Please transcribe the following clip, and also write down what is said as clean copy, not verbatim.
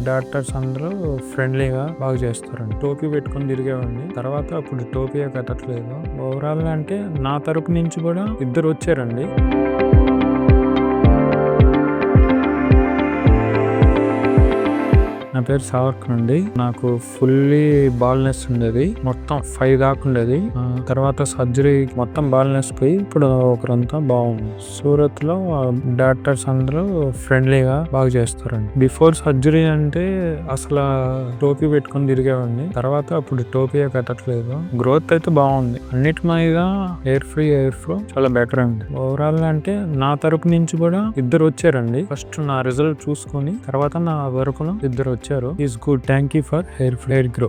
Doctors అందరూ ఫ్రెండ్లీగా బాగా చేస్తారండి. టోపీ పెట్టుకొని తిరిగేవాడిని. తర్వాత అప్పుడు టోపీ కట్టట్లేదు. ఓవరాల్ అంటే నా తరపు నుంచి కూడా ఇద్దరు వచ్చారండి. నా పేరు సావర్కర్ అండి. నాకు ఫుల్లీ బాల్నెస్ ఉండేది. మొత్తం 5 దాకా ఉండేది. తర్వాత సర్జరీ మొత్తం బాల్నెస్ పోయి ఇప్పుడు ఒకరంతా బాగుంది. సూరత్ లో డాక్టర్స్ అందరూ ఫ్రెండ్లీగా బాగా చేస్తారండి. బిఫోర్ సర్జరీ అంటే అసలు టోపీ పెట్టుకొని తిరిగేవాడిని. తర్వాత అప్పుడు టోపీ కట్టట్లేదు. గ్రోత్ అయితే బాగుంది. అన్నిటి మీద ఎయిర్ ఫ్లో చాలా బెటర్ అండి. ఓవరాల్ అంటే నా తరపు నుంచి కూడా ఇద్దరు వచ్చారండి. ఫస్ట్ నా రిజల్ట్ చూసుకొని తర్వాత నా వరకు ఇద్దరు వచ్చారు. Is good. Thank you for hair grow.